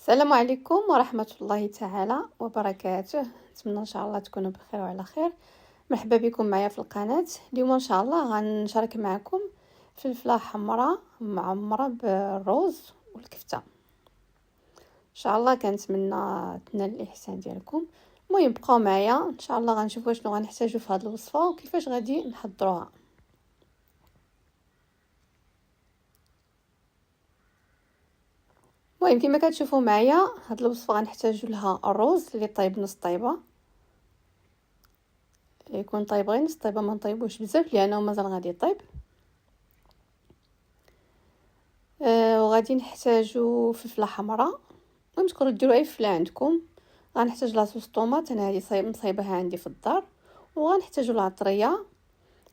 السلام عليكم ورحمة الله تعالى وبركاته. نتمنى ان شاء الله تكونوا بخير وعلى خير. مرحبا بكم معايا في القناة. اليوم ان شاء الله غنشارك معكم فلفلة حمراء معمرة بالروز والكفتة. ان شاء الله كنتمنى تنال الاحسان ديالكم. المهم بقاو معايا ان شاء الله غنشوفوا شنو غنحتاجوا في هذه الوصفة وكيفاش غادي نحضروها. المهم كما كتشوفوا معايا هاد الوصفه غنحتاجوا لها الرز اللي طايب نص طيبه، يكون طايب غير نص طيبه، ما نطيبوش بزاف لانه مازال غادي يطيب. وغادي نحتاجوا فلفله حمراء، المهم تقدروا ديروا اي فلفله عندكم. غنحتاج لاصوص طوماط، انا هذه مصايبها عندي في الدار. وغنحتاجوا العطريه،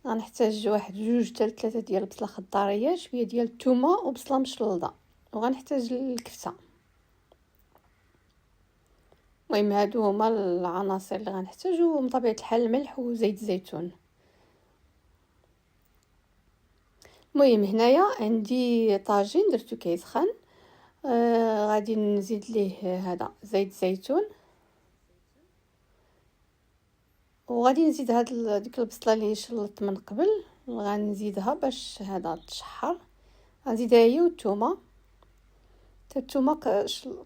غنحتاج واحد جوج حتى 3 ديال البصله خضاريه، شويه ديال الثومه وبصله مشلوضه، وغنحتاج الكفته. المهم هادو هما العناصر اللي غنحتاجو، من طبيعه الحال الملح وزيت الزيتون. المهم هنايا عندي طاجين درتو كيسخن، غادي نزيد ليه هذا زيت الزيتون، وغادي نزيد ديك البصله اللي شلطت من قبل، غنزيدها باش هذا تشحر. غنزيدها هي والثومه، حتى الثومه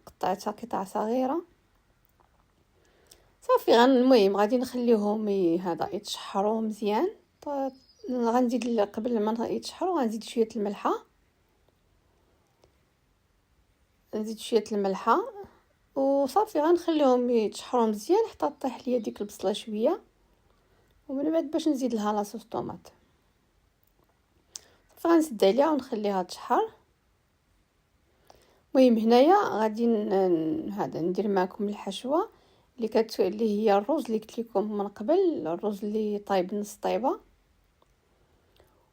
قطعتها قطع صغيره صافي. المهم غادي نخليهم هذا يتشحروا مزيان. غنزيد قبل ما يتشحروا غنزيد شويه الملحه، نزيد شويه الملحه وصافي. غنخليهم يتشحروا مزيان حتى طيح ليا ديك البصله شويه، ومن بعد باش نزيد لها لاصوص طوماط. فغنسد عليها ونخليها تشحر. المهم هنايا غادي هذا ندير معكم الحشوه اللي هي الرز اللي قلت لكم من قبل، الرز اللي طايب نص طيبه.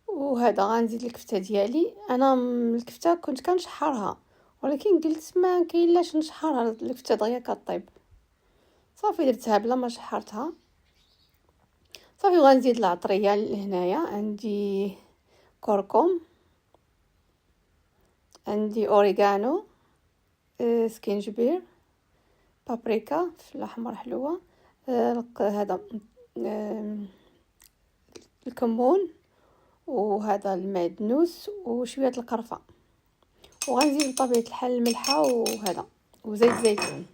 وهذا غنزيد الكفته ديالي. انا الكفته كنت كنشحرها، ولكن قلت ما كاين لاش نشحرها، الكفته دغيا كطيب صافي درتها بلا ما شحرتها صافي. وغنزيد العطريه. هنايا عندي كركم، عندي اوريغانو، سكينجبير، بابريكا في الاحمر حلوه، هذا الكمون، وهذا المعدنوس وشويه القرفه. وغنزيد بطبيعه الحال الملحه وهذا وزيت الزيتون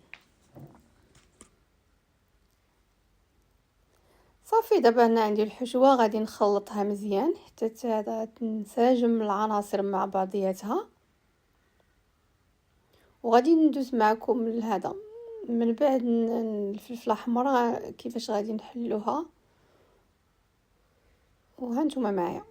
صافي. دابا هنا عندي الحشوه، غادي نخلطها مزيان حتى هذا تنسجم العناصر مع بعضياتها. وغادي ندوز معكم لهذا من بعد الفلفله الحمراء كيفاش غادي نحلوها، وهانتوما معايا.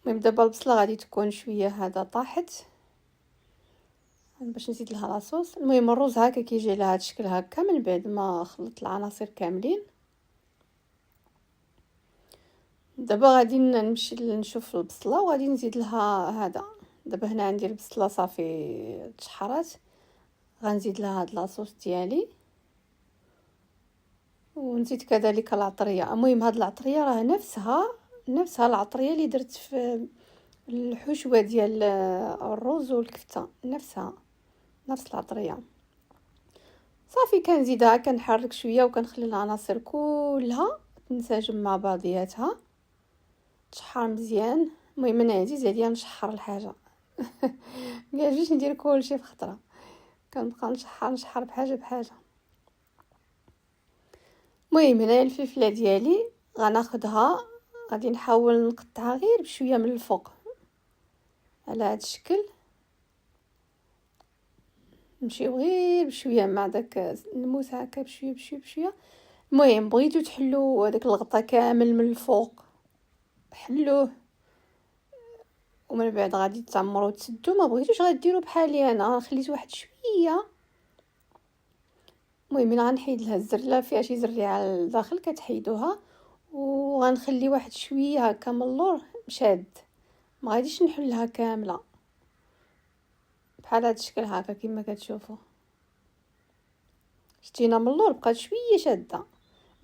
المهم دابا البصله غادي تكون شويه هذا طاحت باش نزيد لها لاصوص. المهم الرز هكا كيجي على هذا الشكل هكا من بعد ما خلطت العناصر كاملين. دابا غادي نمشي نشوف البصله وغادي نزيد لها هذا. دابا هنا عندي البصله صافي تشحرات، غنزيد لها هاد لاصوص ديالي ونزيد كذلك العطريه. المهم هاد العطريه راه نفسها العطريه اللي درت في الحشوه ديال الرز والكفته، نفس العطريه صافي. كنزيدها كنحرك شويه وكنخلي العناصر كلها تنسجم مع بعضياتها تشحر مزيان. المهم انا عزيز عليا نشحر الحاجه مكيعجبنيش ندير كلشي في خطره، كنبقى نشحر بحاجه بحاجه. المهم هنايا الفلفله ديالي غناخدها، غادي نحاول نقطعها غير بشويه من الفوق على هذا الشكل، نمشيو غير بشويه مع داك نموس هكا بشويه بشويه بشويه. المهم بغيتو تحلوا هذاك الغطاء كامل من الفوق حلوه، ومن بعد غادي تعمروا تسدوا. ما بغيتوش غديروا بحالي انا، خليت واحد شويه. المهم انا غنحيد لها الزرله، فيها شي زريعه لداخل كتحيدوها، وغنخلي واحد شويه هكا من اللور مشاد، ما غاديش نحلها كامله بحال هذا الشكل هكا كما كتشوفوا. شتينا من اللور بقات شويه شاده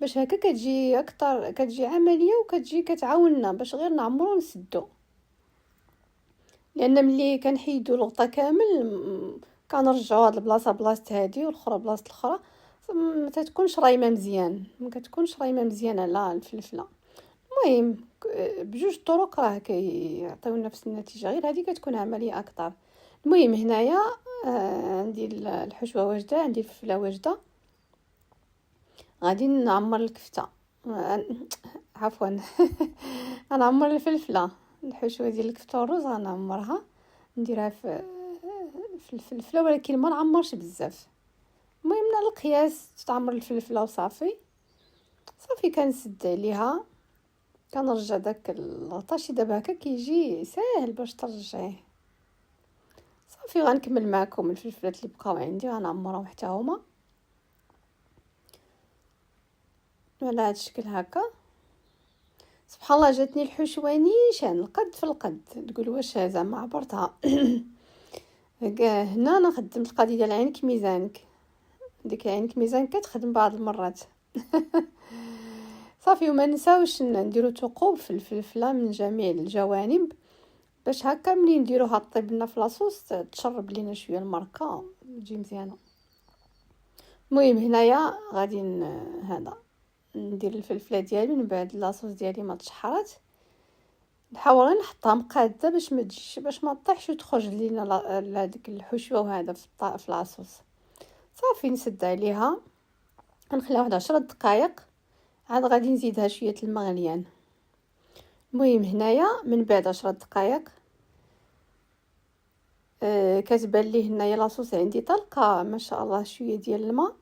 باش هكا كتجي اكثر، كتجي عمليه وكتجي كتعاوننا باش غير نعمرو ونسدو. لان ملي كنحيدو الغطا كامل كنرجعو هاد البلاصه بلاصه هادي والاخرى بلاصه الاخرى، ما تتكونش رايمه مزيان، ما كتكونش رايمه مزيان على الفلفله. المهم بجوج طرق راه كيعطيو نفس النتيجه، غير هذه كتكون عمليه اكثر. المهم هنايا عندي الحشوه واجده، عندي الفلفله واجده، غادي نعمر الكفته. عفوا غنعمر الفلفله. الحشوه ديال الكفته والرز غنعمرها، نديرها في الفلفله، ولكن ما نعمرش بزاف. المهم على القياس تعمر الفلفله وصافي. صافي كنسد عليها، كنرجع داك الغطا. شي دابا هكا كيجي ساهل باش ترجعيه. صافي غنكمل معكم الفلفلات اللي بقاو عندي، غنعمرهم حتى هما على هذا الشكل هكا. سبحان الله جاتني الحشوه نيشان القد في القد، تقول واش زعما عبرتها. هنا انا خدمت القضيه ديال عينك ميزانك، ديك عينك ميزانك كتخدم بعض المرات. صافي وما نساوش نديرو ثقوب في الفلفله من جميع الجوانب، باش هكا ملي نديروها طيب لنا في لاصوص تشرب لينا شويه الماركه تجي مزيانه. المهم هنايا غادي هذا ندير الفلفله ديالي من بعد لاصوص ديالي ما تشحرات، نحاول غير نحطها مقاده باش ما تجيش، باش ما تطيحش وتخرج لينا هذيك الحشوه وهذا في لاصوص. صافي نسد عليها، نخليها واحد 10 دقائق، عاد غادي نزيدها شويه الماء غليان. المهم هنايا من بعد 10 دقائق كتبان لي هنايا لاصوص عندي طلقه ما شاء الله شويه ديال الماء.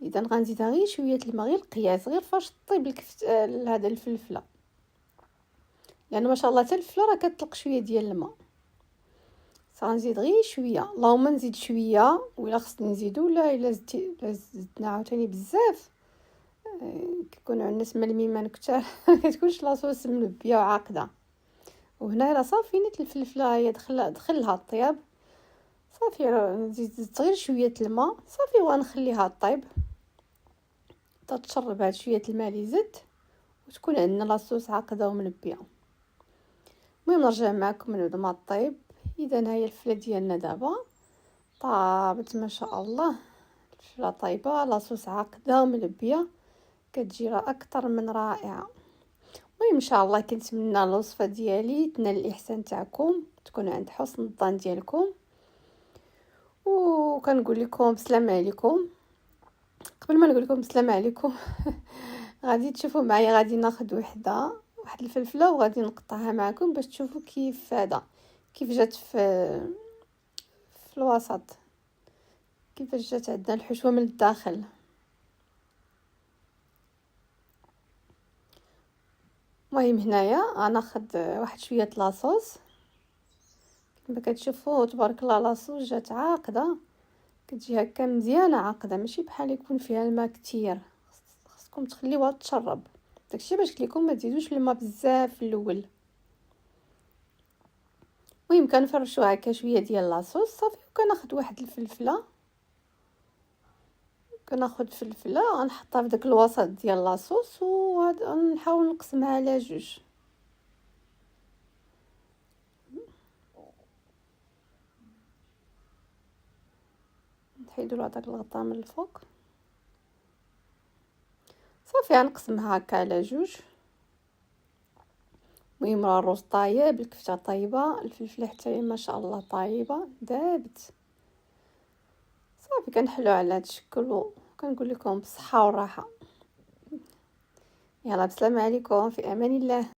اذا غنزيدها غير شويه الماء، غير القياس، غير فاش طيب هذا الفلفله، لان ما شاء الله حتى الفلفله راه كتطلق شويه ديال الماء. غنزيد غير شويه، اللهم نزيد شويه ولا خصني نزيدو، ولا الا زدنا عاوتاني بزاف كيكونوا الناس ملميمان كثار. كتكونش لاصوص ملبيه وعاقده. وهنا راه صافي نيت الفلفله هي دخلها الطياب. صافي نزيد غير شويه الماء صافي وغنخليها طيب تتشرب هاد شويه الماء اللي زدت، وتكون عندنا لاصوص عاقده وملبيه. المهم نرجع معكم من بعد ما طيب. اذا هي الفلفله ديالنا دابا طابت ما شاء الله، الفلفله طيبه، لاصوص عاقده وملبيه، كتجي راه اكثر من رائعه. المهم ان شاء الله كنتمنى الوصفه ديالي تنال الاحسان تاعكم، تكون عند حسن الظن ديالكم، وكنقول لكم بسلام عليكم. قبل ما نقول لكم بسلام عليكم غادي تشوفوا معايا، غادي ناخذ واحد الفلفله وغادي نقطعها معكم باش تشوفوا كيف هذا كيف جات في الوسط، كيفاش جات عندنا الحشوه من الداخل. المهم هنايا غناخذ واحد شويه لاصوص، كما كتشوفوا تبارك الله لاصوص جات عاقده، كتجي هكا مزيانه عاقده، ماشي بحال يكون فيها الماء كثير. خصكم تخليوها تشرب، داكشي باش قلت لكم ما تزيدوش الماء بزاف في الاول. المهم كنفرشوا هكا شويه ديال لاصوص صافي، وكناخذ واحد الفلفله، كناخذ فلفله غنحطها في داك الوسط ديال لاصوص، ونحاول نقسمها على جوج. نحيدوا له داك الغطاء من الفوق. صافي غنقسمها هكا على جوج. المهم راه الرز طايب، الكفته طايبه، الفلفله حتى هي ما شاء الله طايبه دابت. صافي كنحلو على هذا الشكل، وكنقول لكم بالصحه والراحه. يلا بسلام عليكم، في امان الله.